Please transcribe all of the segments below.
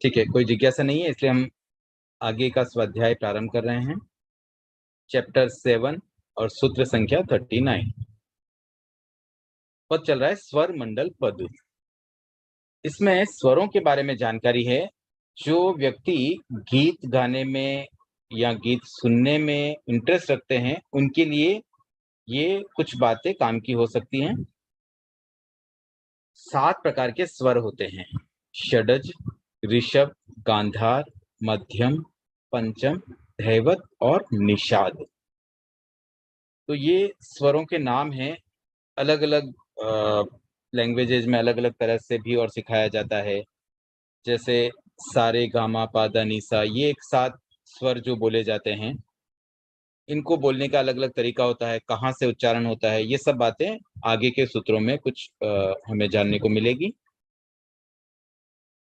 ठीक है, कोई जिज्ञासा नहीं है, इसलिए हम आगे का स्वाध्याय प्रारंभ कर रहे हैं। चैप्टर 7 और सूत्र संख्या 39। पद चल रहा है स्वर मंडल पद। इसमें स्वरों के बारे में जानकारी है। जो व्यक्ति गीत गाने में या गीत सुनने में इंटरेस्ट रखते हैं, उनके लिए ये कुछ बातें काम की हो सकती हैं। 7 प्रकार के स्वर होते हैं: षडज, ऋषभ, गांधार, मध्यम, पंचम, धैवत और निषाद। तो ये स्वरों के नाम हैं। अलग अलग लैंग्वेजेज में अलग अलग तरह से भी और सिखाया जाता है। जैसे सारे गामा पादा निसा, ये एक साथ स्वर जो बोले जाते हैं, इनको बोलने का अलग अलग तरीका होता है, कहाँ से उच्चारण होता है, ये सब बातें आगे के सूत्रों में कुछ हमें जानने को मिलेगी।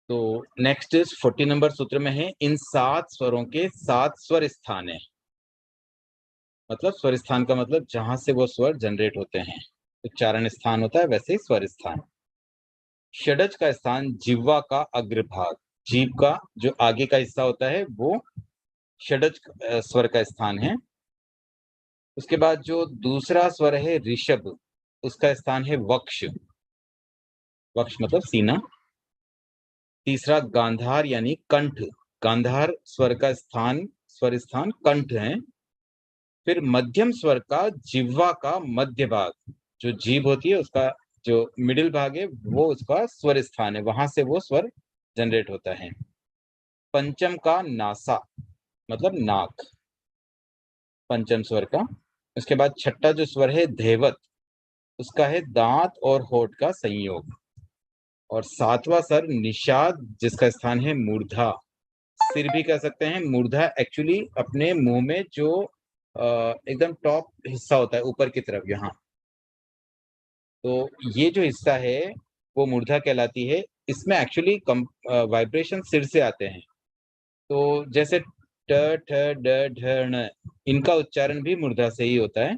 तो नेक्स्ट 40 नंबर सूत्र में है, इन 7 स्वरों के 7 स्वर स्थान है। मतलब स्वर स्थान का मतलब जहां से वो स्वर जनरेट होते हैं, उच्चारण स्थान होता है, वैसे ही स्वर स्थान। षडज का स्थान जिह्वा का अग्रभाग, जीभ का जो आगे का हिस्सा होता है वो षडज स्वर का स्थान है। उसके बाद जो दूसरा स्वर है ऋषभ, उसका स्थान है वक्ष, वक्ष मतलब सीना। तीसरा गांधार यानी कंठ, गांधार स्वर का स्वर स्थान कंठ है। फिर मध्यम स्वर का जिह्वा का मध्य भाग, जो जीभ होती है उसका जो मिडिल भाग है वो उसका स्वर स्थान है, वहां से वो स्वर जनरेट होता है। पंचम का नासा मतलब नाक, पंचम स्वर का। उसके बाद छठा जो स्वर है धैवत, उसका है दांत और होठ का संयोग। और 7वां स्वर निषाद, जिसका स्थान है मूर्धा, सिर भी कह सकते हैं। मूर्धा एक्चुअली अपने मुंह में जो एकदम टॉप हिस्सा होता है ऊपर की तरफ, यहाँ, तो ये जो हिस्सा है वो मूर्धा कहलाती है। इसमें एक्चुअली वाइब्रेशन सिर से आते हैं। तो जैसे ट ठ ड ढ ण, इनका उच्चारण भी मूर्धा से ही होता है।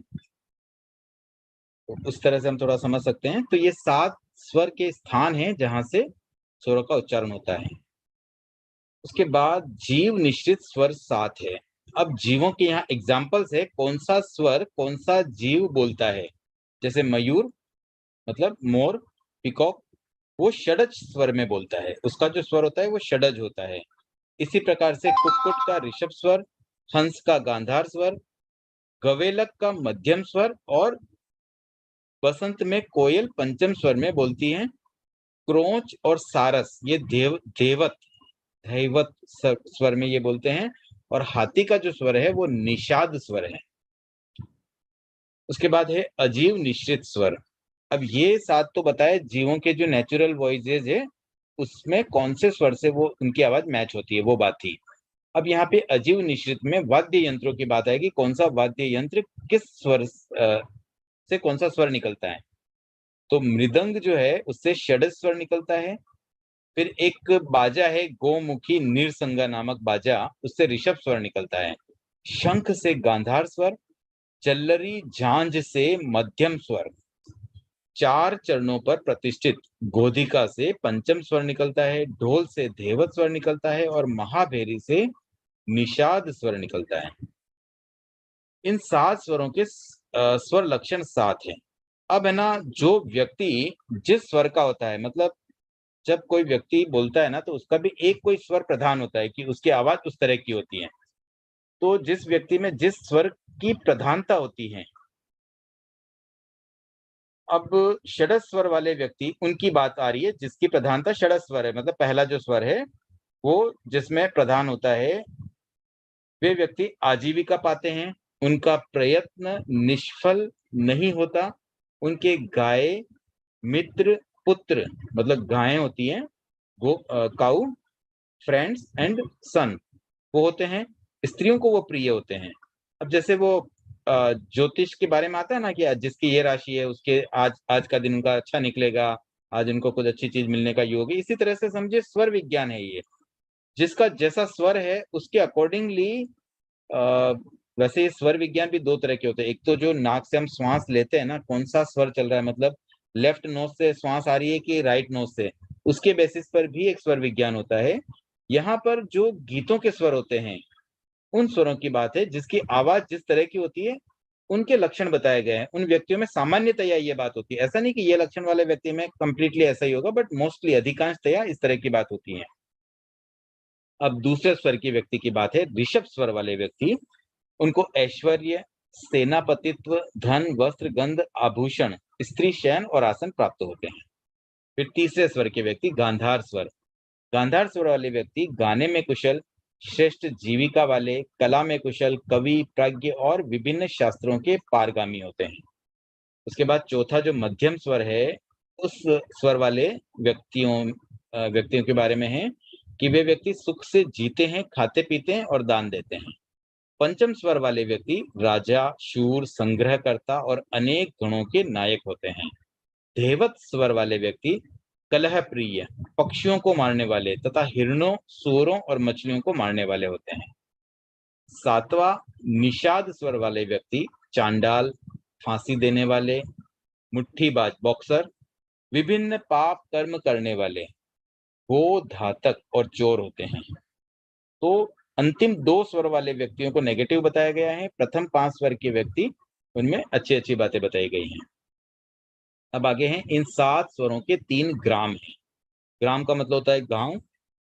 तो उस तरह से हम थोड़ा समझ सकते हैं। तो ये 7 स्वर के स्थान हैं जहां से स्वरों का उच्चारण होता है। उसके बाद जीव निश्चित स्वर 7 है। अब जीवों के यहाँ एग्जाम्पल्स है, कौन सा स्वर कौन सा जीव बोलता है। जैसे मयूर मतलब मोर, पिकॉक, वो षडज स्वर में बोलता है, उसका जो स्वर होता है वो षडज होता है। इसी प्रकार से कुक्कुट का ऋषभ स्वर, हंस का गांधार स्वर, गवेलक का मध्यम स्वर और बसंत में कोयल पंचम स्वर में बोलती है। क्रोच और सारस ये देवत धैवत स्वर में ये बोलते हैं। और हाथी का जो स्वर है वो निषाद स्वर है। उसके बाद है अजीव निश्चित स्वर। अब ये 7 तो बताए जीवों के जो नेचुरल वॉइसेज है उसमें कौन से स्वर से वो उनकी आवाज मैच होती है, वो बात थी। अब यहाँ पे अजीव निश्चित में वाद्य यंत्रों की बात आएगी, कौन सा वाद्य यंत्र किस स्वर से कौन सा स्वर निकलता है। तो मृदंग जो है उससे षडज स्वर निकलता है। फिर एक बाजा है गोमुखी निरसंगा नामक बाजा, उससे ऋषभ स्वर निकलता है। शंख से गांधार स्वर, चल्लरी झांझ से मध्यम स्वर, 4 चरणों पर प्रतिष्ठित गोधिका से पंचम स्वर निकलता है। ढोल से धैवत स्वर निकलता है और महाभैरी से निषाद स्वर निकलता है। इन 7 स्वरों के स्वर लक्षण 7 हैं। अब है ना, जो व्यक्ति जिस स्वर का होता है, मतलब जब कोई व्यक्ति बोलता है ना तो उसका भी एक कोई स्वर प्रधान होता है कि उसकी आवाज उस तरह की होती है। तो जिस व्यक्ति में जिस स्वर की प्रधानता होती है, अब षडज स्वर वाले व्यक्ति, उनकी बात आ रही है जिसकी प्रधानता षडज स्वर है, मतलब पहला जो स्वर है वो जिसमें प्रधान होता है, वे व्यक्ति आजीविका पाते हैं, उनका प्रयत्न निष्फल नहीं होता, उनके गाय मित्र पुत्र मतलब गायें होती हैं, वो काऊ, फ्रेंड्स एंड सन वो होते हैं, स्त्रियों को वो प्रिय होते हैं। अब जैसे वो ज्योतिष के बारे में आता है ना कि जिसकी ये राशि है उसके आज आज का दिन उनका अच्छा निकलेगा, आज उनको कुछ अच्छी चीज मिलने का योग है। इसी तरह से समझिए स्वर विज्ञान है ये, जिसका जैसा स्वर है उसके अकॉर्डिंगली। वैसे ये स्वर विज्ञान भी 2 तरह के होते हैं। एक तो जो नाक से हम श्वास लेते हैं ना, कौन सा स्वर चल रहा है, मतलब लेफ्ट नोज से श्वास आ रही है कि राइट नोज से, उसके बेसिस पर भी एक स्वर विज्ञान होता है। यहाँ पर जो गीतों के स्वर होते हैं उन स्वरों की बात है, जिसकी आवाज जिस तरह की होती है उनके लक्षण बताए गए हैं। उन व्यक्तियों में सामान्यतया ये बात होती है, ऐसा नहीं कि ये लक्षण वाले व्यक्ति में कंप्लीटली ऐसा ही होगा, बट मोस्टली अधिकांशतया इस तरह की बात होती है। अब दूसरे स्वर की व्यक्ति की बात है, ऋषभ स्वर वाले व्यक्ति, उनको ऐश्वर्य, सेनापतित्व, धन, वस्त्र, गंध, आभूषण, स्त्री, शयन और आसन प्राप्त होते हैं। फिर तीसरे स्वर के व्यक्ति गांधार स्वर। गांधार स्वर वाले व्यक्ति गाने में कुशल, श्रेष्ठ जीविका वाले, कला में कुशल, कवि, प्राज्ञ और विभिन्न शास्त्रों के पारगामी होते हैं। उसके बाद चौथा जो मध्यम स्वर है, उस स्वर वाले व्यक्तियों के बारे में है कि वे व्यक्ति सुख से जीते हैं, खाते पीते हैं और दान देते हैं। पंचम स्वर वाले व्यक्ति राजा, शूर, संग्रहकर्ता और अनेक गणों के नायक होते हैं। धेवत स्वर वाले व्यक्ति कलह प्रिय, पक्षियों को मारने वाले तथा हिरणों, सूअरों और मछलियों को मारने वाले होते हैं। सातवां निषाद स्वर वाले व्यक्ति चांडाल, फांसी देने वाले, मुट्ठीबाज, बॉक्सर, विभिन्न पाप कर्म करने वाले, घातक और चोर होते हैं। तो अंतिम 2 स्वर वाले व्यक्तियों को नेगेटिव बताया गया है, प्रथम 5 स्वर के व्यक्ति उनमें अच्छी बातें बताई गई हैं। अब आगे हैं, इन 7 स्वरों के 3 ग्राम हैं। ग्राम का मतलब होता है गांव।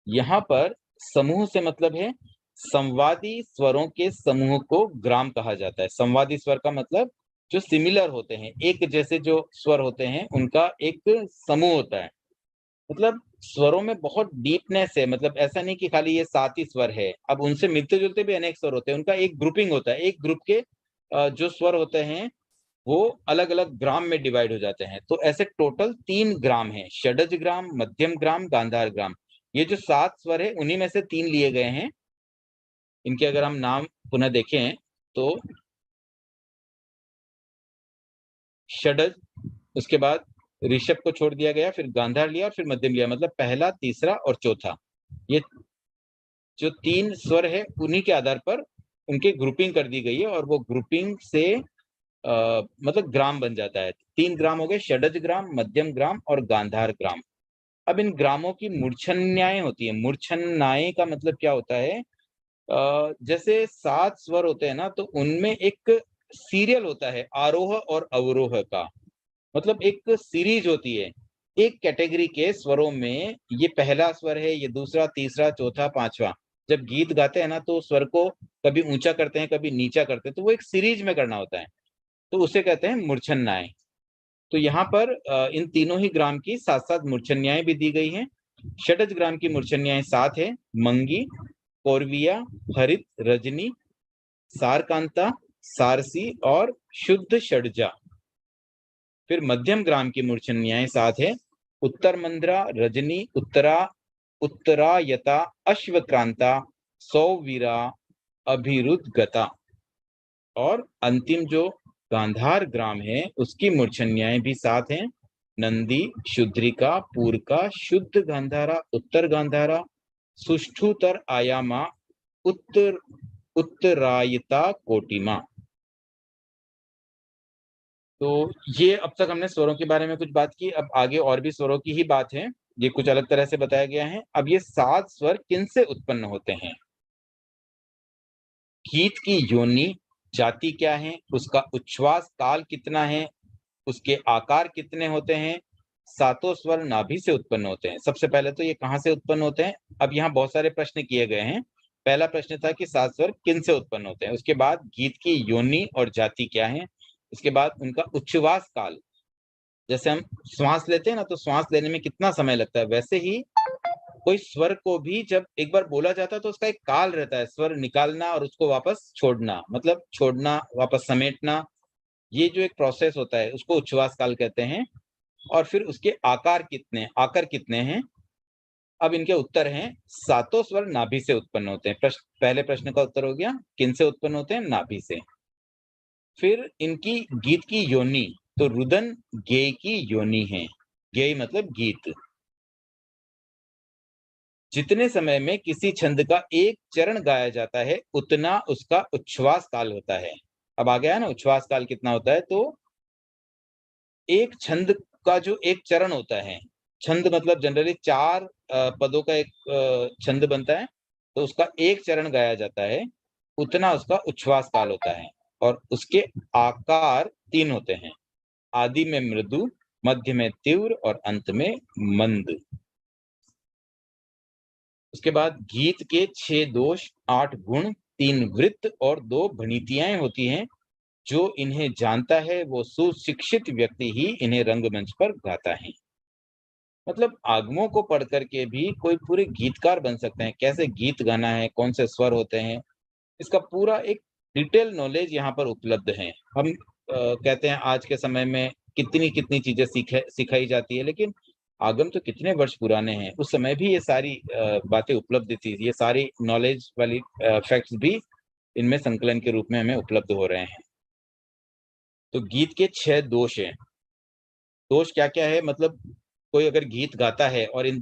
यहाँ पर समूह से मतलब है संवादी स्वरों के समूह को ग्राम कहा जाता है। संवादी स्वर का मतलब जो सिमिलर होते हैं, एक जैसे जो स्वर होते हैं उनका एक समूह होता है। मतलब स्वरों में बहुत डीपनेस है, मतलब ऐसा नहीं कि खाली ये 7 ही स्वर है। अब उनसे मिलते जुलते भी अनेक स्वर होते हैं, उनका एक ग्रुपिंग होता है। एक ग्रुप के जो स्वर होते हैं वो अलग अलग ग्राम में डिवाइड हो जाते हैं। तो ऐसे टोटल 3 ग्राम हैं, षडज ग्राम, मध्यम ग्राम, गांधार ग्राम। ये जो 7 स्वर है उन्हीं में से 3 लिए गए हैं। इनके अगर हम नाम पुनः देखें तो षडज, उसके बाद ऋषभ को छोड़ दिया गया, फिर गांधार लिया और फिर मध्यम लिया, मतलब पहला, तीसरा और चौथा। ये जो 3 स्वर है उन्हीं के आधार पर उनकी ग्रुपिंग कर दी गई है और वो ग्रुपिंग से मतलब ग्राम बन जाता है। 3 ग्राम हो गए, षडज ग्राम, मध्यम ग्राम और गांधार ग्राम। अब इन ग्रामों की मूर्छन्याएं होती है। मूर्छन्याएं का मतलब क्या होता है, जैसे 7 स्वर होते हैं ना, तो उनमें एक सीरियल होता है आरोह और अवरोह का, मतलब एक सीरीज होती है। एक कैटेगरी के स्वरों में ये पहला स्वर है, ये दूसरा, तीसरा, चौथा, पांचवा। जब गीत गाते हैं ना तो स्वर को कभी ऊंचा करते हैं, कभी नीचा करते हैं, तो वो एक सीरीज में करना होता है, तो उसे कहते हैं मूर्छन्याएं। तो यहाँ पर इन तीनों ही ग्राम की 7-7 मूर्छन्याएं भी दी गई हैं। षडज ग्राम की मूर्छन्याएं 7 है, मंगी, कौरविया, हरित, रजनी, सारकांता, सारसी और शुद्ध षडजा। फिर मध्यम ग्राम की मूर्छन्याएं 7 है, उत्तर मंद्रा, रजनी, उत्तरायता, अश्वक्रांता, सौवीरा, अभिरुद्ध गता। और अंतिम जो गांधार ग्राम है उसकी मूर्छन्याएं भी 7 हैं, नंदी, शुद्रिका, पूर्का, शुद्ध गांधारा, उत्तर गांधारा, सुष्ठुतर आयामा, उत्तरायता, कोटिमा। तो ये अब तक हमने स्वरों के बारे में कुछ बात की। अब आगे और भी स्वरों की ही बात है, ये कुछ अलग तरह से बताया गया है। अब ये 7 स्वर किनसे उत्पन्न होते हैं? गीत की योनि, जाति क्या है, उसका उच्छ्वास काल कितना है, उसके आकार कितने होते हैं, 7 स्वर नाभि से उत्पन्न होते हैं। सबसे पहले तो ये कहाँ से उत्पन्न होते हैं? अब यहाँ बहुत सारे प्रश्न किए गए हैं। पहला प्रश्न था कि 7 स्वर किन से उत्पन्न होते हैं, उसके बाद गीत की योनि और जाति क्या है, उसके बाद उनका उच्छ्वास काल, जैसे हम श्वास लेते हैं ना तो श्वास लेने में कितना समय लगता है, वैसे ही कोई स्वर को भी जब एक बार बोला जाता है तो उसका एक काल रहता है, स्वर निकालना और उसको वापस छोड़ना, मतलब छोड़ना वापस समेटना, ये जो एक प्रोसेस होता है उसको उच्छ्वास काल कहते हैं। और फिर उसके आकार कितने हैं? अब इनके उत्तर हैं, 7 स्वर नाभि से उत्पन्न होते हैं। पहले प्रश्न का उत्तर हो गया, किन से उत्पन्न होते हैं? नाभि से। फिर इनकी गीत की योनि, तो रुदन गेय की योनि है। गेय मतलब गीत। जितने समय में किसी छंद का एक चरण गाया जाता है उतना उसका उच्छ्वास काल होता है। अब आ गया ना उच्छ्वास काल कितना होता है, तो एक छंद का जो एक चरण होता है, छंद मतलब जनरली 4 पदों का एक छंद बनता है, तो उसका एक चरण गाया जाता है, उतना उसका उच्छ्वास काल होता है और उसके आकार 3 होते हैं। आदि में मृदु, मध्य में तीव्र और अंत में मंद। उसके बाद गीत के 6 दोष, 8 गुण, 3 वृत्त और 2 भणितियाएं होती हैं। जो इन्हें जानता है वो सुशिक्षित व्यक्ति ही इन्हें रंगमंच पर गाता है। मतलब आगमों को पढ़ करके भी कोई पूरे गीतकार बन सकते हैं। कैसे गीत गाना है, कौन से स्वर होते हैं, इसका पूरा एक डिटेल नॉलेज यहाँ पर उपलब्ध है। हम कहते हैं आज के समय में कितनी-कितनी चीज़ें सिखाई जाती है, लेकिन आगम तो कितने वर्ष पुराने हैं। उस समय भी ये सारी बातें उपलब्ध थी। ये सारी नॉलेज वाली फैक्ट्स भी इनमें संकलन के रूप में हमें उपलब्ध हो रहे हैं। तो गीत के 6 दोष हैं। दोष क्या-क्या है? मतलब कोई अगर गीत गाता है और इन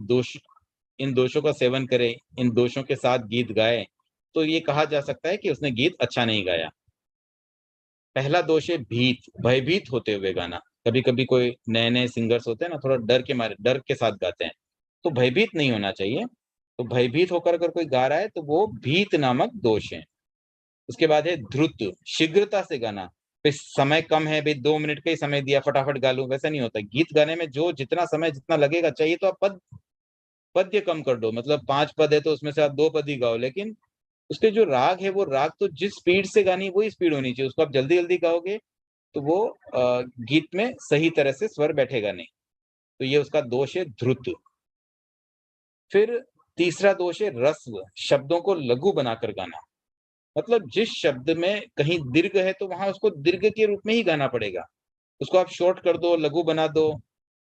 दोषों का सेवन करे, इन दोषों के साथ गीत गाए, तो ये कहा जा सकता है कि उसने गीत अच्छा नहीं गाया। पहला दोष है भीत, भयभीत होते हुए गाना। कभी-कभी कोई नए-नए सिंगर्स होते हैं ना, थोड़ा डर के साथ गाते हैं, तो भयभीत नहीं होना चाहिए। तो भयभीत होकर अगर कोई गा रहा है, तो वो भीत नामक दोष है। उसके बाद है द्रुत, शीघ्रता से गाना। भई समय कम है, भई 2 मिनट का ही समय दिया, फटाफट गा लूँ, वैसा नहीं होता। गीत गाने में जो जितना समय जितना लगेगा चाहिए तो आप पद्य कम कर दो, मतलब 5 पद है तो उसमें से आप 2 पद ही गाओ, लेकिन उसके जो राग है वो राग तो जिस स्पीड से गानी है वही स्पीड होनी चाहिए। उसको आप जल्दी-जल्दी गाओगे तो वो गीत में सही तरह से स्वर बैठेगा नहीं। तो ये उसका दोष है ध्रुत। फिर तीसरा दोष है रस्व, शब्दों को लघु बनाकर गाना। मतलब जिस शब्द में कहीं दीर्घ है तो वहाँ उसको दीर्घ के रूप में ही गाना पड़ेगा। उसको आप शॉर्ट कर दो, लघु बना दो।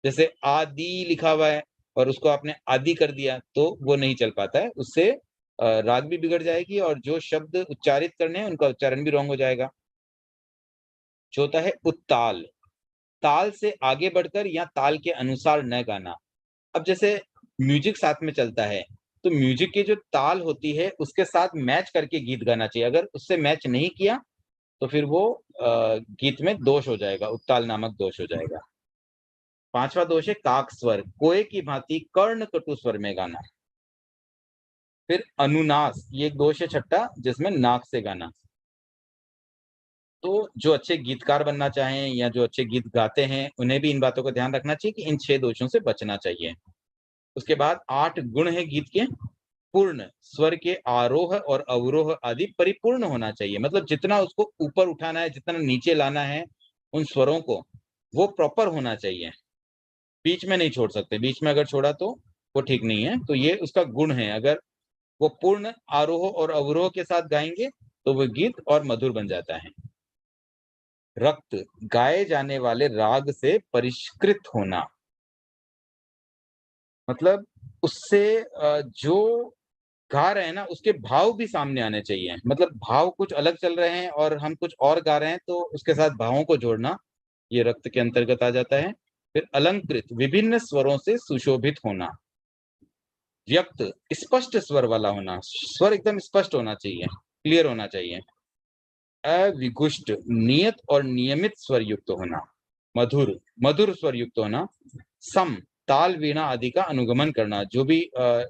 जैसे आदि लिखा हुआ है और उसको आपने आदि कर दिया तो वो नहीं चल पाता है। उससे राग भी बिगड़ जाएगी और जो शब्द उच्चारित करने हैं उनका उच्चारण भी रॉन्ग हो जाएगा। चौथा है उत्ताल, ताल से आगे बढ़कर या ताल के अनुसार न गाना। अब जैसे म्यूजिक साथ में चलता है, तो म्यूजिक की जो ताल होती है उसके साथ मैच करके गीत गाना चाहिए। अगर उससे मैच नहीं किया तो फिर वो गीत में दोष हो जाएगा, उत्ताल नामक दोष हो जाएगा। 5वां दोष है काक स्वर, कोए की भांति कर्ण कटु स्वर में गाना। फिर अनुनास, ये एक दोष है छठा, जिसमें नाक से गाना। तो जो अच्छे गीतकार बनना चाहें या जो अच्छे गीत गाते हैं, उन्हें भी इन बातों का ध्यान रखना चाहिए कि इन 6 दोषों से बचना चाहिए। उसके बाद 8 गुण हैं गीत के। पूर्ण, स्वर के आरोह और अवरोह आदि परिपूर्ण होना चाहिए। मतलब जितना उसको ऊपर उठाना है, जितना नीचे लाना है, उन स्वरों को, वो प्रॉपर होना चाहिए। बीच में नहीं छोड़ सकते, बीच में अगर छोड़ा तो वो ठीक नहीं है। तो ये उसका गुण है, अगर वो पूर्ण आरोह और अवरोह के साथ गाएँगे, तो वो गीत और मधुर बन जाता है। रक्त, गाए जाने वाले राग से परिष्कृत होना। मतलब उससे जो गा रहे हैं ना, उसके भाव भी सामने आने चाहिए। मतलब भाव कुछ अलग चल रहे हैं और हम कुछ और गा रहे हैं, तो उसके साथ भावों को जोड़ना, ये रक्त के अंतर्गत आ जाता है। फिर अलंकृत, विभिन्न स्वरों से सुशोभित होना। व्यक्त, स्पष्ट स्वर वाला होना। स्वर एकदम स्पष्ट होना चाहिए, क्लियर होना चाहिए। अविगुष्ट, नियत और नियमित स्वर युक्त होना। मधुर, मधुर स्वर युक्त होना। सम, ताल वीणा आदि का अनुगमन करना, जो भी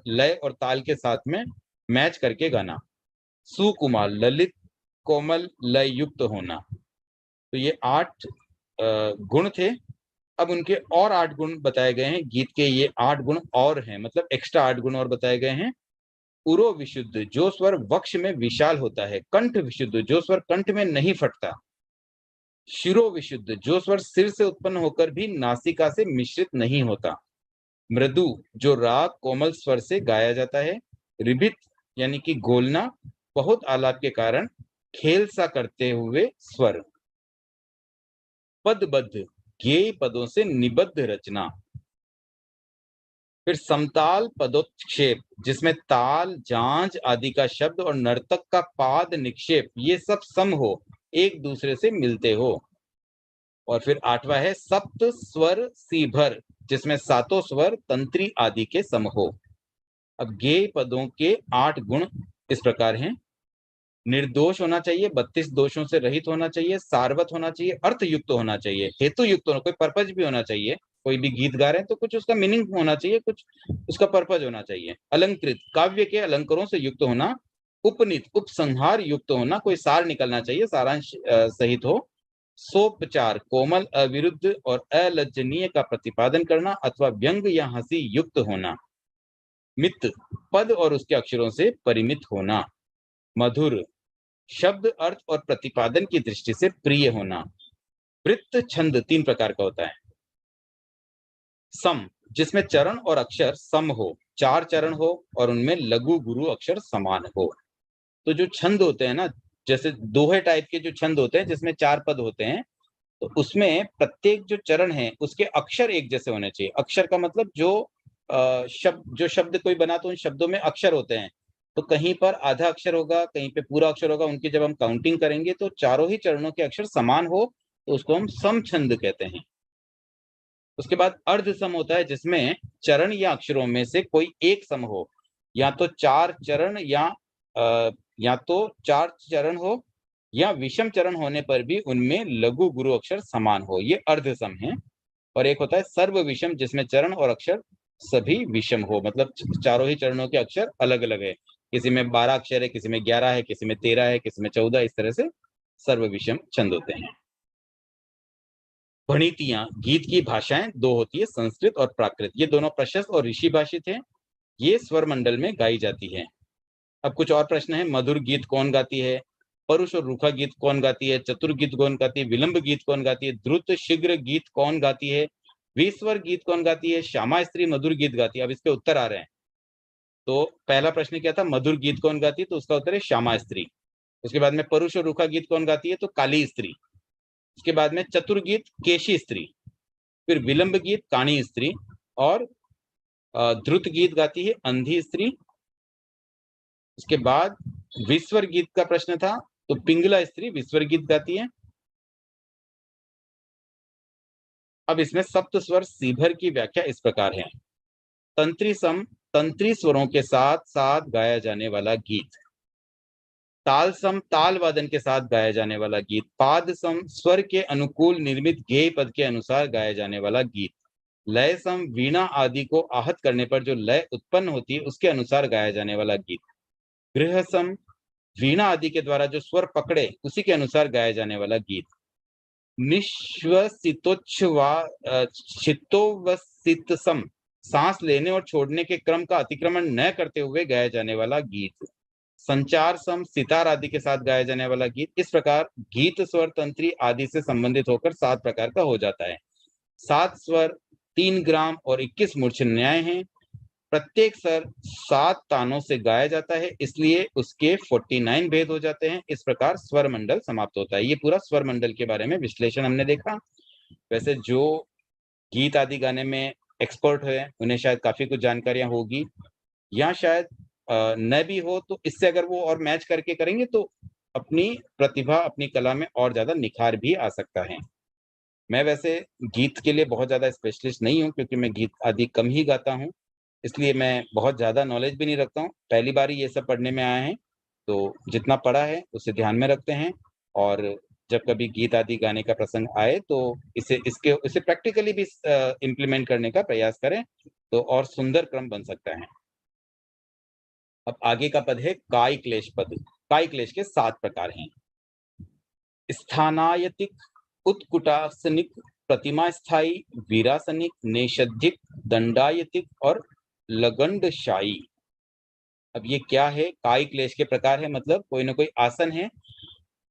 लय और ताल के साथ में मैच करके गाना। सुकुमार, ललित, कोमल, लय युक्त होना। तो ये 8 गुण थे। अब उनके और 8 गुण बताए गए हैं। गीत के ये 8 गुण और हैं, मतलब एक्स्ट्रा 8 गुण और बताए गए हैं। उरो विशुद्ध, जो स्वर वक्ष में विशाल होता है। कंठ विशुद्ध, जो स्वर कंठ में नहीं फटता। शिरो विशुद्ध, जो स्वर सिर से उत्पन्न होकर भी नासिका से मिश्रित नहीं होता। मृदु, जो राग कोमल स्वर से गाया जाता है। रिबित यानी कि गोलना, बहुत आलाप के कारण खेल सा करते हुए स्वर। पदबद्ध, गेय पदों से निबद्ध रचना। फिर समताल पदोत्क्षेप, जिसमें ताल, जांज आदि का शब्द और नर्तक का पाद निक्षेप ये सब सम हो, एक दूसरे से मिलते हो। और फिर 8वां है सप्त स्वर सीभर, जिसमें सातों स्वर तंत्री आदि के सम हो। अब गेय पदों के 8 गुण इस प्रकार हैं। निर्दोष होना चाहिए, 32 दोषों से रहित होना चाहिए, सारवत होना चाहिए, अर्थ युक्त होना चाहिए, हेतु युक्त होना, कोई पर्पज भी होना चाहिए। कोई भी गीत गा रहे हैं तो कुछ उसका मीनिंग होना चाहिए, कुछ उसका पर्पज होना चाहिए। अलंकृत, काव्य के अलंकारों से युक्त होना। उपनीत, उपसंहार युक्त होना, कोई सार निकलना चाहिए, सारांश सहित हो। सोपचार, कोमल, अविरुद्ध और अलज्जनीय का प्रतिपादन करना अथवा व्यंग या हंसी युक्त होना। मित, पद और उसके अक्षरों से परिमित होना। मधुर, शब्द, अर्थ और प्रतिपादन की दृष्टि से प्रिय होना। वृत्त, छंद 3 प्रकार का होता है। सम, जिसमें चरण और अक्षर सम हो, 4 चरण हो और उनमें लघु गुरु अक्षर समान हो। तो जो छंद होते हैं ना, जैसे दोहे टाइप के जो छंद होते हैं जिसमें 4 पद होते हैं, तो उसमें प्रत्येक जो चरण है उसके अक्षर एक जैसे होने चाहिए। अक्षर का मतलब जो शब्द कोई बना तो उन शब्दों में अक्षर होते हैं, तो कहीं पर आधा अक्षर होगा, कहीं पे पूरा अक्षर होगा। उनकी जब हम काउंटिंग करेंगे तो चारों ही चरणों के अक्षर समान हो तो उसको हम सम छंद कहते हैं। उसके बाद अर्ध सम होता है, जिसमें चरण या अक्षरों में से कोई एक सम हो, या तो 4 चरण या तो 4 चरण हो या विषम चरण होने पर भी उनमें लघु गुरु अक्षर समान हो, ये अर्ध सम है। और एक होता है सर्व विषम, जिसमें चरण और अक्षर सभी विषम हो, मतलब चारों ही चरणों के अक्षर अलग अलग है। किसी में 12 अक्षर है, किसी में 11 है, किसी में 13 है, किसी में 14, इस तरह से सर्व विषम छंद होते हैं। भणितियां, गीत की भाषाएं 2 होती है, संस्कृत और प्राकृत। ये दोनों प्रशस्त और ऋषि भाषित हैं। ये स्वर मंडल में गाई जाती है। अब कुछ और प्रश्न है। मधुर गीत कौन गाती है? परुष और रूखा गीत कौन गाती है? चतुर गीत कौन गाती है? विलंब गीत कौन गाती है? द्रुत शीघ्र गीत कौन गाती है? विस्वर गीत कौन गाती है? श्यामा स्त्री मधुर गीत गाती है। अब इसके उत्तर आ रहे हैं। तो पहला प्रश्न क्या था? मधुर गीत कौन गाती है? तो उसका उत्तर है श्यामा स्त्री। उसके बाद में परुष और रूखा गीत कौन गाती है? तो काली स्त्री। उसके बाद में चतुर गीत केशी स्त्री, फिर विलंब गीत काणी स्त्री, और द्रुत गीत गाती है अंधी स्त्री। उसके बाद विस्वर गीत का प्रश्न था, तो पिंगला स्त्री विस्वर गीत गाती है। अब इसमें सप्त स्वर सीभर की व्याख्या इस प्रकार है। तंत्री सम, तंत्री स्वरों के साथ साथ गाया जाने वाला गीत। ताल सम, ताल वादन के साथ गाया जाने वाला गीत। पाद सम, स्वर के अनुकूल निर्मित गेय पद के अनुसार गाया जाने वाला गीत। लय सम, वीणा आदि को आहत करने पर जो लय उत्पन्न होती है उसके अनुसार गाया जाने वाला गीत। गृह सम, वीणा आदि के द्वारा जो स्वर पकड़े उसी के अनुसार गाया जाने वाला गीत। निश्वसितोच्छ्वासित सम, सांस लेने और छोड़ने के क्रम का अतिक्रमण न करते हुए गाया जाने वाला गीत। संचार सम, सितार आदि के साथ गाया जाने वाला गीत। इस प्रकार गीत स्वर तंत्री आदि से संबंधित होकर 7 प्रकार का हो जाता है। 7 स्वर, 3 ग्राम और 21 मूर्छन्याय हैं। प्रत्येक स्वर 7 तानों से गाया जाता है, इसलिए उसके 49 भेद हो जाते हैं। इस प्रकार स्वर मंडल समाप्त होता है। ये पूरा स्वर मंडल के बारे में विश्लेषण हमने देखा। वैसे जो गीत आदि गाने में एक्सपर्ट है उन्हें शायद काफी कुछ जानकारियां होगी, या शायद न भी हो, तो इससे अगर वो और मैच करके करेंगे तो अपनी प्रतिभा, अपनी कला में और ज्यादा निखार भी आ सकता है। मैं वैसे गीत के लिए बहुत ज्यादा स्पेशलिस्ट नहीं हूँ, क्योंकि मैं गीत आदि कम ही गाता हूँ, इसलिए मैं बहुत ज्यादा नॉलेज भी नहीं रखता हूँ। पहली बार ही ये सब पढ़ने में आया है, तो जितना पढ़ा है उसे ध्यान में रखते हैं, और जब कभी गीत आदि गाने का प्रसंग आए तो इसे प्रैक्टिकली भी इम्प्लीमेंट करने का प्रयास करें, तो और सुंदर क्रम बन सकता है। अब आगे का पद है काय क्लेश पद। काय क्लेश के 7 प्रकार हैं। स्थानायतिक, उत्कुटासनिक, प्रतिमा स्थायी, वीरासनिक, नेषाधिक, दंडायतिक और लगंडशायी। अब ये क्या है? काय क्लेश के प्रकार है, मतलब कोई ना कोई आसन है।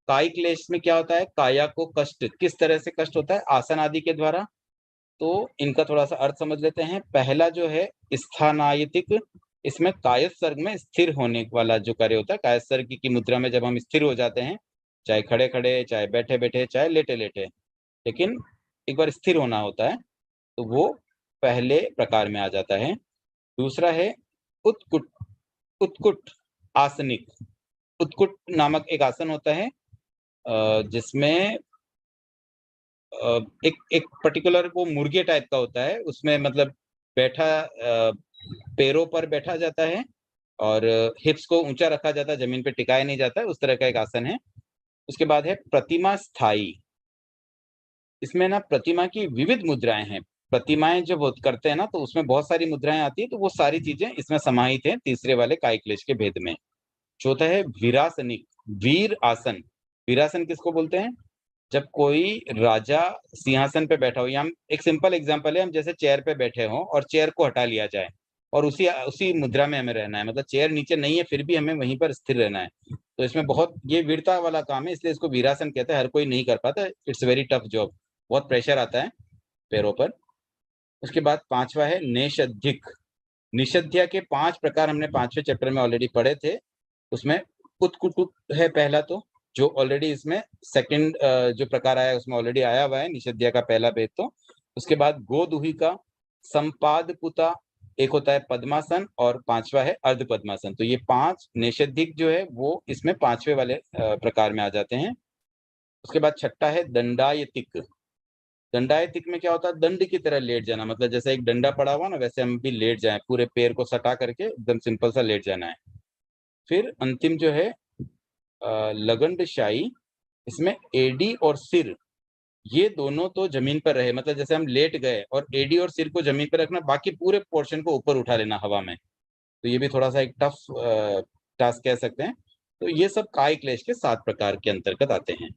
काय क्लेश में क्या होता है? काया को कष्ट, किस तरह से कष्ट होता है? आसन आदि के द्वारा। तो इनका थोड़ा सा अर्थ समझ लेते हैं। पहला जो है स्थानायतिक, इसमें कायस्थ सर्ग में स्थिर होने वाला जो कार्य होता है। कायस्थ सर्ग की मुद्रा में जब हम स्थिर हो जाते हैं, चाहे खड़े खड़े, चाहे बैठे बैठे, चाहे लेटे लेटे, लेकिन एक बार स्थिर होना होता है, तो वो पहले प्रकार में आ जाता है। दूसरा है उत्कुट, उत्कुट आसनिक। उत्कुट नामक एक आसन होता है, जिसमें एक एक पर्टिकुलर वो मुर्गे टाइप का होता है। उसमें मतलब बैठा पैरों पर बैठा जाता है और हिप्स को ऊंचा रखा जाता है, जमीन पे टिकाया नहीं जाता है, उस तरह का एक आसन है। उसके बाद है प्रतिमा स्थायी। इसमें ना प्रतिमा की विविध मुद्राएं हैं। प्रतिमाएं जब करते हैं ना, तो उसमें बहुत सारी मुद्राएं आती है, तो वो सारी चीजें इसमें समाहित हैं तीसरे वाले कायक्लेश के भेद में। चौथा है वीरासनिक, वीर आसन। वीरासन किसको बोलते हैं? जब कोई राजा सिंहासन पे बैठा हो, या हम एक सिंपल एग्जांपल है, हम जैसे चेयर पे बैठे हो और चेयर को हटा लिया जाए और उसी उसी मुद्रा में हमें रहना है, मतलब चेयर नीचे नहीं है फिर भी हमें वहीं पर स्थिर रहना है। तो इसमें बहुत ये वीरता वाला काम है, इसलिए इसको वीरासन कहते हैं। हर कोई नहीं कर पाता, इट्स वेरी टफ जॉब, बहुत प्रेशर आता है पैरों पर। उसके बाद पांचवा है नेषाधिक। निषध्या के 5 प्रकार हमने 5वें चैप्टर में ऑलरेडी पढ़े थे। उसमें कुतकुटुक है पहला, तो जो ऑलरेडी इसमें सेकंड जो प्रकार आया है उसमें ऑलरेडी आया हुआ है निषध्या का पहला भेद। तो उसके बाद गोदुहिका, संपादपुता, एक होता है पद्मासन और 5वां है अर्ध पद्मासन। तो ये 5 निषेधिक जो है वो इसमें 5वें वाले प्रकार में आ जाते हैं। उसके बाद छठा है दंडायतिक। दंडायतिक में क्या होता है? दंड की तरह लेट जाना, मतलब जैसे एक डंडा पड़ा हुआ ना, वैसे हम भी लेट जाएं, पूरे पैर को सटा करके एकदम सिंपल सा लेट जाना है। फिर अंतिम जो है लगंडशाही। इसमें एडी और सिर ये दोनों तो जमीन पर रहे, मतलब जैसे हम लेट गए और एडी और सिर को जमीन पर रखना, बाकी पूरे पोर्शन को ऊपर उठा लेना हवा में। तो ये भी थोड़ा सा एक टफ टास्क कह सकते हैं। तो ये सब काय क्लेश के 7 प्रकार के अंतर्गत आते हैं।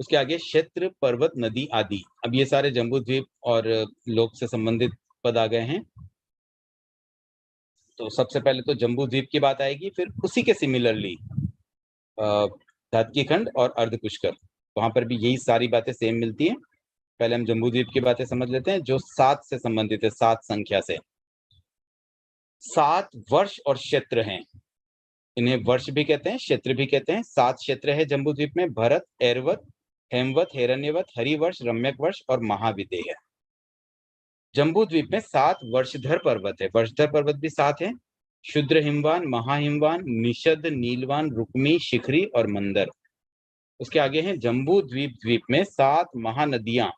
उसके आगे क्षेत्र, पर्वत, नदी आदि। अब ये सारे जम्बू द्वीप और लोक से संबंधित पद आ गए हैं। तो सबसे पहले तो जम्बू द्वीप की बात आएगी, फिर उसी के सिमिलरली धातकी खंड और अर्ध पुष्कर, वहां पर भी यही सारी बातें सेम मिलती हैं। पहले हम जम्बू द्वीप की बातें समझ लेते हैं, जो 7 से संबंधित है, 7 संख्या से। 7 वर्ष और क्षेत्र हैं, इन्हें वर्ष भी कहते हैं, क्षेत्र भी कहते हैं। 7 क्षेत्र है जम्बू द्वीप में: भरत, ऐरवत, हेमवत, हिरण्यवत, हरिवर्ष, रम्यक वर्ष और महाविदेह। जम्बू द्वीप में 7 वर्षधर पर्वत है, वर्षधर पर्वत भी 7 है: शुद्र हिमवान, महाहिमवान, निषद, नीलवान, रुक्मी, शिखरी और मंदर। उसके आगे है जम्बू द्वीप में 7 महानदियां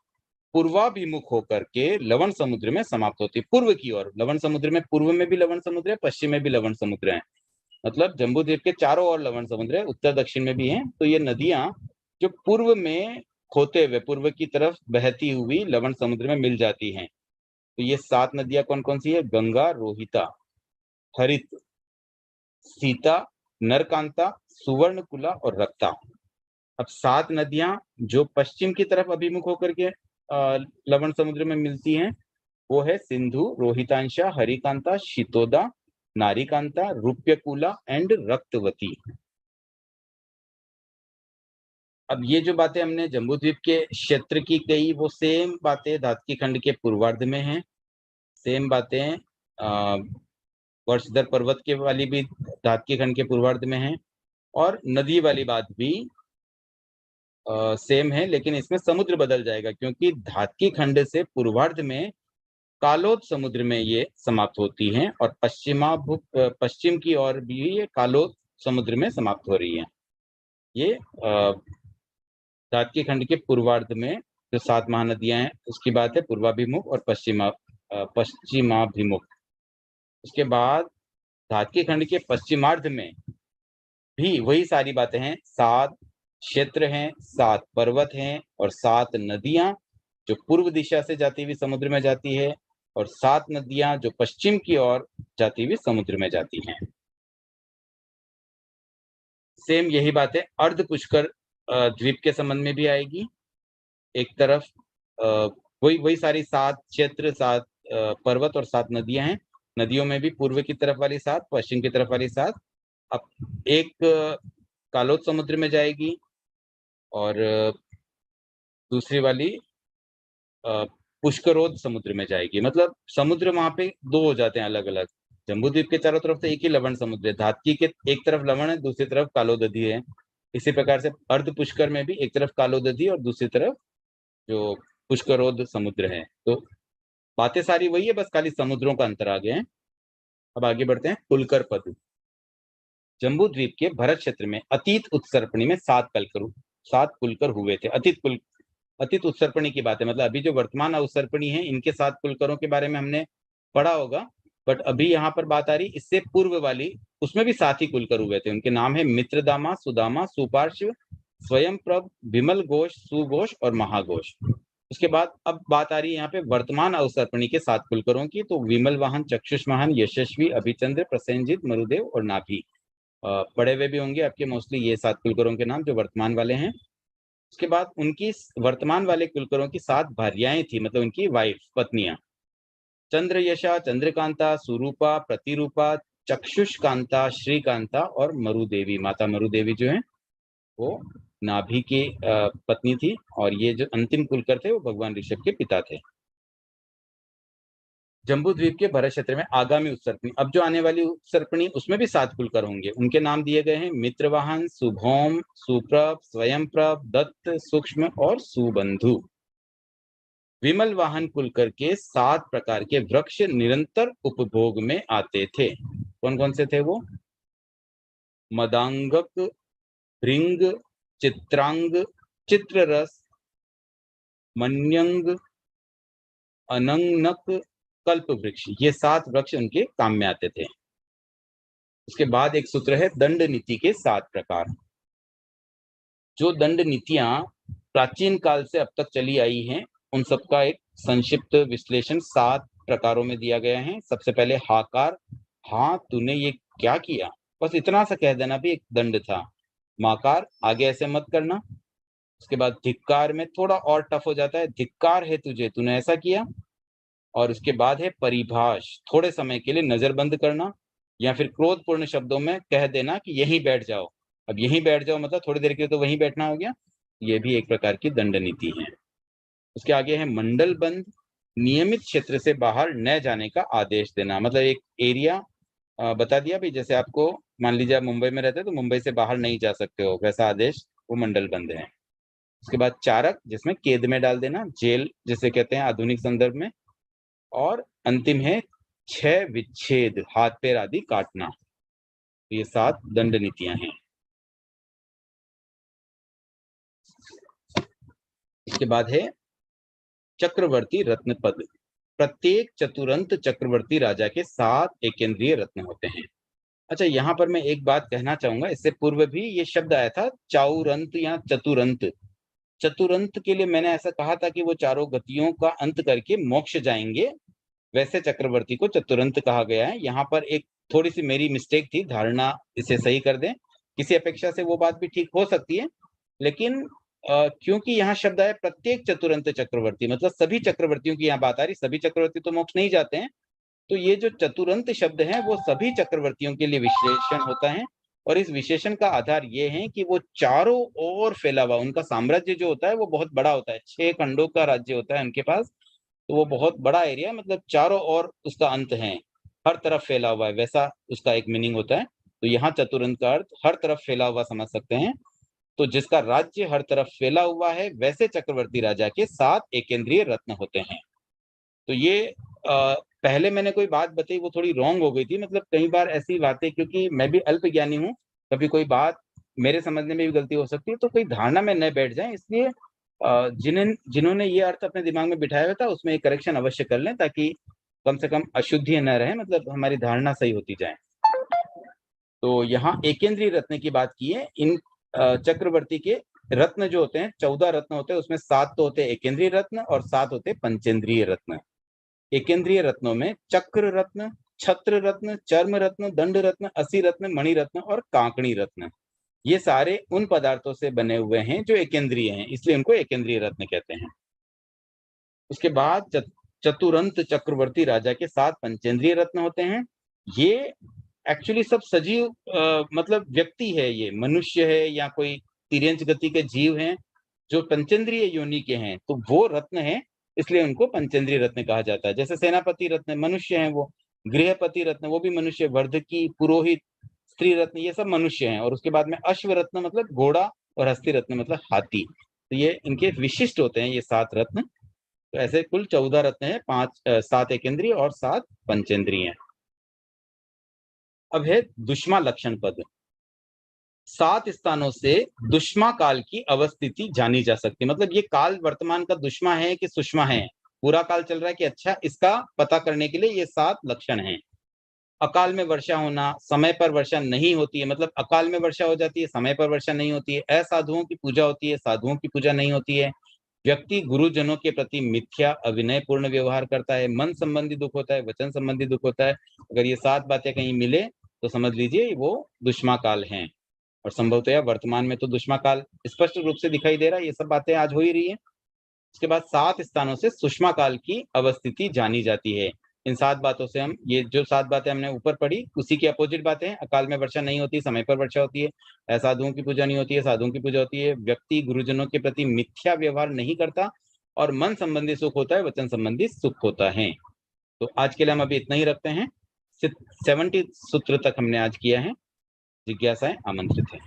पूर्वाभिमुख होकर के लवण समुद्र में समाप्त होती है, पूर्व की ओर। लवण समुद्र में पूर्व में भी लवण समुद्र है, पश्चिम में भी लवण समुद्र है, मतलब जम्बू द्वीप के चारों ओर लवण समुद्र है, उत्तर दक्षिण में भी है। तो ये नदियां जो पूर्व में होते हुए पूर्व की तरफ बहती हुई लवण समुद्र में मिल जाती हैं। तो ये 7 नदियां कौन कौन सी है? गंगा, रोहिता, हरित, सीता, नरकांता, सुवर्णकुला और रक्ता। अब 7 नदियां जो पश्चिम की तरफ अभिमुख होकर के लवण समुद्र में मिलती हैं, वो है सिंधु, रोहितांशा, हरिकांता, शीतोदा, नारीकांता, रूप्यकुला एंड रक्तवती। अब ये जो बातें हमने जम्बूद्वीप के क्षेत्र की कही, वो सेम बातें धातकी खंड के पूर्वार्ध में हैं। सेम बातें वर्षधर पर्वत के वाली भी धातकी खंड के पूर्वार्ध में हैं, और नदी वाली बात भी सेम है, लेकिन इसमें समुद्र बदल जाएगा, क्योंकि धातकी खंड से पूर्वार्ध में कालोद समुद्र में ये समाप्त होती हैं, और पश्चिम की ओर भी ये कालोद समुद्र में समाप्त हो रही है। ये धातकी खंड के पूर्वार्ध में जो 7 महानदियां हैं उसकी बात है, पूर्वाभिमुख और पश्चिमाभिमुख। उसके बाद धातकी खंड के पश्चिमार्ध में भी वही सारी बातें हैं, 7 क्षेत्र हैं, 7 पर्वत हैं और 7 नदियां जो पूर्व दिशा से जाती हुई समुद्र में जाती है, और 7 नदियां जो पश्चिम की ओर जाती हुई समुद्र में जाती हैं। सेम यही बातें अर्ध पुष्कर द्वीप के संबंध में भी आएगी। एक तरफ वही वही सारी 7 क्षेत्र, 7 पर्वत और 7 नदियां हैं। नदियों में भी पूर्व की तरफ वाली 7, पश्चिम की तरफ वाली 7 अब एक कालोद समुद्र में जाएगी, और दूसरी वाली पुष्करोद समुद्र में जाएगी। मतलब समुद्र वहां पे 2 हो जाते हैं अलग अलग। जम्बूद्वीप के चारों तरफ तो एक ही लवण समुद्र है, धातकी के एक तरफ लवण है, दूसरी तरफ कालोदधी है। इसी प्रकार से अर्ध पुष्कर में भी एक तरफ कालोदधी और दूसरी तरफ जो पुष्करोद समुद्र है। तो बातें सारी वही है, बस खाली समुद्रों का अंतर आ गया है। अब आगे बढ़ते हैं। कुलकर पद। जम्बू द्वीप के भरत क्षेत्र में अतीत उत्सर्पणी में 7 कुलकर हुए थे। अतीत उत्सर्पणी की बात है, मतलब अभी जो वर्तमान उत्सर्पणी है इनके 7 कुलकरों के बारे में हमने पढ़ा होगा, बट अभी यहाँ पर बात आ रही इससे पूर्व वाली, उसमें भी 7 ही कुलकर हुए थे। उनके नाम है मित्रदामा, सुदामा, सुपार्श्व, स्वयं प्रभ, विमल घोष, सुघोष और महाघोष। उसके बाद अब बात आ रही है यहाँ पे वर्तमान अवसर्पणी के 7 कुलकरों की। तो विमल वाहन, चक्षुष्मान, यशस्वी, अभिचंद्र, प्रसेनजीत, मरुदेव और नाभि। पढ़े हुए भी होंगे आपके मोस्टली ये 7 कुलकरों के नाम जो वर्तमान वाले हैं। उसके बाद उनकी वर्तमान वाले कुलकरों की 7 भार्याएं थी, मतलब उनकी वाइफ, पत्नियां। चंद्रयशा, चंद्रकांता, सुरूपा, प्रतिरूपा, चक्षुष्कांता, श्रीकांता और मरुदेवी। माता मरुदेवी जो है वो नाभि की पत्नी थी, और ये जो अंतिम कुलकर थे वो भगवान ऋषभ के पिता थे। जम्बू द्वीप के भरत क्षेत्र में आगामी उत्सर्पणी, अब जो आने वाली उत्सर्पणी उसमें भी 7 कुलकर होंगे। उनके नाम दिए गए हैं मित्रवाहन, सुभौम, सुप्रभ, स्वयंप्रभ, दत्त, सूक्ष्म और सुबंधु। विमल वाहन कुलकर के 7 प्रकार के वृक्ष निरंतर उपभोग में आते थे। कौन कौन से थे वो? मदांगक, भृंग, चित्रांग, चित्ररस, मन्यंग, अनंगनक, कल्प वृक्ष। ये 7 वृक्ष उनके काम में आते थे। उसके बाद एक सूत्र है दंड नीति के 7 प्रकार। जो दंड नीतियां प्राचीन काल से अब तक चली आई हैं, उन सबका एक संक्षिप्त विश्लेषण 7 प्रकारों में दिया गया है। सबसे पहले हाकार, हाँ तूने ये क्या किया, बस इतना सा कह देना भी एक दंड था। माकार, आगे ऐसे मत करना। उसके बाद धिक्कार में थोड़ा और टफ हो जाता है, धिक्कार है तुझे, तूने ऐसा किया। और उसके बाद है परिभाष, थोड़े समय के लिए नजर बंद करना, या फिर क्रोधपूर्ण शब्दों में कह देना कि यहीं बैठ जाओ। अब यहीं बैठ जाओ मतलब थोड़ी देर के लिए तो वहीं बैठना हो गया। ये भी एक प्रकार की दंड नीति है। उसके आगे है मंडल बंद, नियमित क्षेत्र से बाहर न जाने का आदेश देना। मतलब एक एरिया बता दिया भी, जैसे आपको मान लीजिए आप मुंबई में रहते हैं तो मुंबई से बाहर नहीं जा सकते हो, वैसा आदेश वो मंडल बंद है। उसके बाद चारक, जिसमें कैद में डाल देना, जेल जिसे कहते हैं आधुनिक संदर्भ में। और अंतिम है 6 विच्छेद, हाथ पैर आदि काटना। तो ये 7 दंड नीतियां हैं। इसके बाद है चक्रवर्ती रत्न पद। प्रत्येक चतुरंत चक्रवर्ती राजा के 7 एकेंद्रीय रत्न होते हैं। अच्छा, यहाँ पर मैं एक बात कहना चाहूंगा, इससे पूर्व भी ये शब्द आया था चाउरंत या चतुरंत। चतुरंत के लिए मैंने ऐसा कहा था कि वो चारों गतियों का अंत करके मोक्ष जाएंगे, वैसे चक्रवर्ती को चतुरंत कहा गया है। यहाँ पर एक थोड़ी सी मेरी मिस्टेक थी, धारणा इसे सही कर दें। किसी अपेक्षा से वो बात भी ठीक हो सकती है, लेकिन क्योंकि यहाँ शब्द आया प्रत्येक चतुरंत चक्रवर्ती, मतलब सभी चक्रवर्तियों की यहाँ बात आ रही, सभी चक्रवर्ती तो मोक्ष नहीं जाते हैं। तो ये जो चतुरंत शब्द है वो सभी चक्रवर्तियों के लिए विशेषण होता है। और इस विशेषण का आधार ये है कि वो चारों ओर फैला हुआ, उनका साम्राज्य जो होता है वो बहुत बड़ा होता है, 6 खंडों का राज्य होता है उनके पास। तो वो बहुत बड़ा एरिया, मतलब चारों ओर उसका अंत है, हर तरफ फैला हुआ है, वैसा उसका एक मीनिंग होता है। तो यहाँ चतुरंत का अर्थ हर तरफ फैला हुआ समझ सकते हैं। तो जिसका राज्य हर तरफ फैला हुआ है वैसे चक्रवर्ती राजा के 7 एकेंद्रीय रत्न होते हैं। तो ये पहले मैंने कोई बात बताई वो थोड़ी रॉन्ग हो गई थी, मतलब कई बार ऐसी बातें, क्योंकि मैं भी अल्प ज्ञानी हूँ, कभी कोई बात मेरे समझने में भी गलती हो सकती है, तो कोई धारणा में न बैठ जाए, इसलिए जिन्होंने ये अर्थ अपने दिमाग में बिठाया हुआ था उसमें एक करेक्शन अवश्य कर लें, ताकि कम से कम अशुद्धियां न रहे, मतलब हमारी धारणा सही होती जाए। तो यहाँ एकेंद्रीय रत्न की बात की है। इन चक्रवर्ती के रत्न जो होते हैं, 14 रत्न होते हैं, उसमें 7 तो होते हैं एकेंद्रीय रत्न और 7 होते हैं पंचेंद्रीय रत्न। एकेंद्रीय रत्नों में चक्र रत्न, छत्र रत्न, चर्म रत्न, दंड रत्न, असी रत्न, मणि रत्न और कांकणी रत्न, ये सारे उन पदार्थों से बने हुए हैं जो एकेंद्रीय हैं, इसलिए उनको एकेंद्रीय रत्न कहते हैं। उसके बाद चतुरंत चक्रवर्ती राजा के 7 पंचेंद्रीय रत्न होते हैं। ये एक्चुअली सब सजीव मतलब व्यक्ति है, ये मनुष्य है या कोई तिर्यंच गति के जीव हैं जो पंचेंद्रीय योनि के हैं, तो वो रत्न है, इसलिए उनको पंचेंद्रीय रत्न कहा जाता है। जैसे सेनापति रत्न मनुष्य हैं, वो गृहपति रत्न वो भी मनुष्य, वर्धकी, पुरोहित, स्त्री रत्न ये सब मनुष्य हैं। और उसके बाद में अश्व रत्न मतलब घोड़ा, और हस्ती रत्न मतलब हाथी। तो ये इनके विशिष्ट होते हैं ये 7 रत्न। तो ऐसे कुल 14 रत्न है, 7 एकेंद्रीय और 7 पंचेंद्रीय हैं। अब है दुष्मा लक्षण पद। 7 स्थानों से दुष्मा काल की अवस्थिति जानी जा सकती है, मतलब ये काल वर्तमान का दुष्मा है कि सुषमा है, पूरा काल चल रहा है कि अच्छा, इसका पता करने के लिए ये 7 लक्षण हैं। अकाल में वर्षा होना, समय पर वर्षा नहीं होती है, मतलब अकाल में वर्षा हो जाती है, समय पर वर्षा नहीं होती है। असाधुओं की पूजा होती है, साधुओं की पूजा नहीं होती है। व्यक्ति गुरुजनों के प्रति मिथ्या अविनय पूर्ण व्यवहार करता है, मन संबंधी दुख होता है, वचन संबंधी दुख होता है। अगर ये 7 बातें कहीं मिले तो समझ लीजिए वो दुष्माकाल हैं। और संभवतः वर्तमान में तो दुष्माकाल स्पष्ट रूप से दिखाई दे रहा है, ये सब बातें आज हो ही रही है। उसके बाद 7 स्थानों से सुषमा काल की अवस्थिति जानी जाती है। इन 7 बातों से हम, ये जो 7 बातें हमने ऊपर पढ़ी उसी की अपोजिट बातें हैं। अकाल में वर्षा नहीं होती, समय पर वर्षा होती है, असाधुओं की पूजा नहीं होती है, साधुओं की पूजा होती है, व्यक्ति गुरुजनों के प्रति मिथ्या व्यवहार नहीं करता, और मन संबंधी सुख होता है, वचन संबंधी सुख होता है। तो आज के लिए हम अभी इतना ही रखते हैं। 70 सूत्र तक हमने आज किया है। जिज्ञासाएं आमंत्रित है।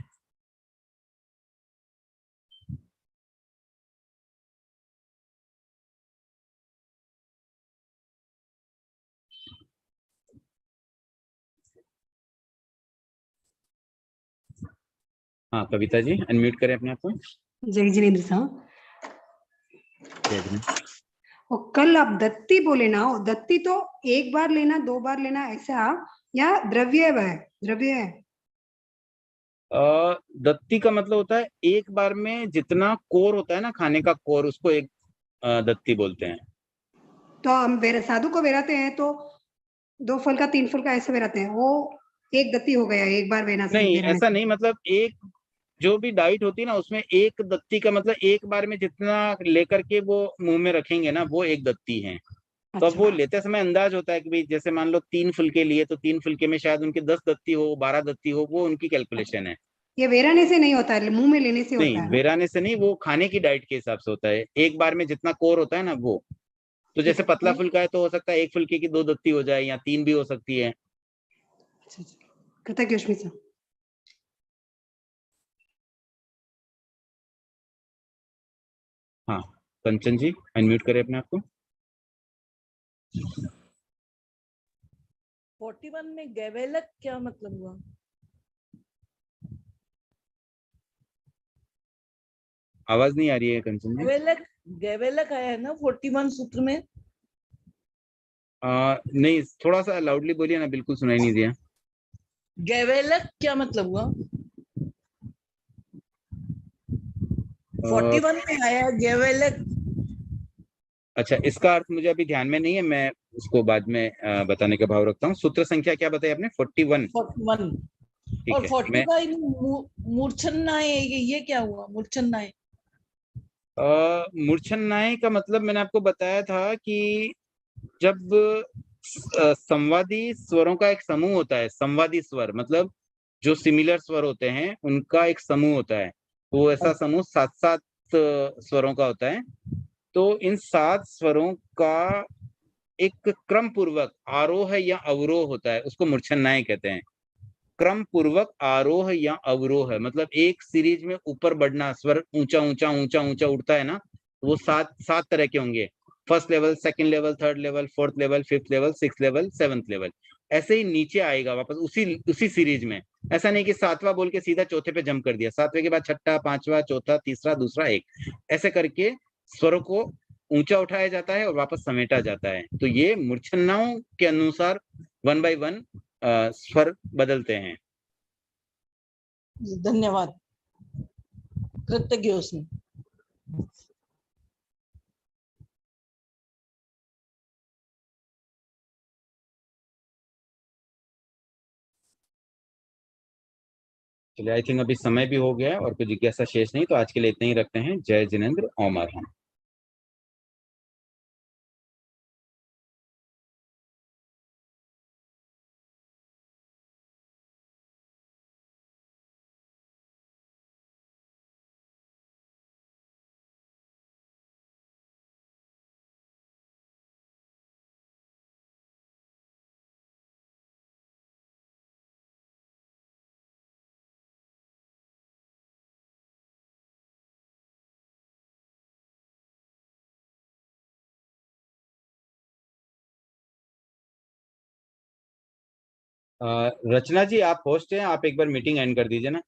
हाँ कविता जी, अनम्यूट करें अपने आप को। जय जिनेन्द्र साहब। जय जिनेन्द्र। और कल आप दत्ती बोले ना, दत्ती तो एक बार लेना, 2 बार लेना ऐसा, या द्रव्य है? द्रव्य है। दत्ती का मतलब होता है एक बार में जितना कोर होता है ना, खाने का कोर, उसको एक दत्ती बोलते हैं। तो हम साधु को बेराते हैं तो 2 फल का 3 फल का ऐसे बेराते हैं, वो एक दत्ती हो गया एक बार बेना से। नहीं ऐसा नहीं, मतलब एक जो भी डाइट होती है ना उसमें एक दत्ती का मतलब एक बार में जितना लेकर के वो मुंह में रखेंगे ना, वो एक दत्ती है। तो अब वो लेते समय अंदाज होता है कि भाई जैसे मान लो 3 फुलके लिए तो 3 फुलके में शायद उनके 10 दत्ती हो, 12 दत्ती हो, वो उनकी कैलकुलेशन है। ये वेराने से नहीं होता है, मुंह में लेने से होता नहीं है ना? वेराने से नहीं, वो खाने की डाइट के हिसाब से होता है, एक बार में जितना कोर होता है ना वो। तो जैसे पतला फुल्का है तो हो सकता है एक फुल्के की 2 दत्ती हो जाए, या 3 भी हो सकती है। कृतज्ञ स्मिता। हाँ कंचन जी, अनम्यूट करें अपने आप को। 41 में गैवेलक क्या मतलब हुआ? आवाज नहीं आ रही है कंचन जी। गैवेलक आया है ना 41 सूत्र में? नहीं थोड़ा सा लाउडली बोलिए ना, बिल्कुल सुनाई नहीं दिया। गैवेलक क्या मतलब हुआ? 41 में आया गैवेलक। अच्छा, इसका अर्थ मुझे अभी ध्यान में नहीं है, मैं उसको बाद में बताने का भाव रखता हूँ। सूत्र संख्या क्या बताई आपने? 41। 41 ठीक और है, 45 मूर्छन्नाय, ये क्या हुआ मूर्छन्नाय? मूर्छन्नाय का मतलब मैंने आपको बताया था कि जब संवादी स्वरों का एक समूह होता है, संवादी स्वर मतलब जो सिमिलर स्वर होते हैं उनका एक समूह होता है, तो ऐसा समूह 7-7 स्वरों का होता है। तो इन 7 स्वरों का एक क्रम पूर्वक आरोह या अवरोह होता है, उसको मूर्छन्नाय कहते हैं। क्रम पूर्वक आरोह या अवरोह मतलब एक सीरीज में ऊपर बढ़ना, स्वर ऊंचा ऊंचा ऊंचा ऊंचा उठता है ना, वो 7 तरह के होंगे। First level, second level, third level, fourth level, fifth level, six level, seventh level, ऐसे ही नीचे आएगा वापस उसी सीरीज में। ऐसा नहीं कि 7वां बोल के सीधा चौथे पे जंप कर दिया, 7वें के बाद छठा, 5वां, चौथा, तीसरा, दूसरा, एक, ऐसे करके स्वरों को ऊंचा उठाया जाता है और वापस समेटा जाता है। तो ये मूर्छनाओं के अनुसार 1 by 1 स्वर बदलते हैं। धन्यवाद, कृतज्ञ उसमें। चलिए, आई थिंक अभी समय भी हो गया है और कोई जिज्ञासा शेष नहीं, तो आज के लिए इतना ही रखते हैं। जय जिनेन्द्र, ओम अरहम। रचना जी आप होस्ट हैं, आप एक बार मीटिंग एंड कर दीजिए ना।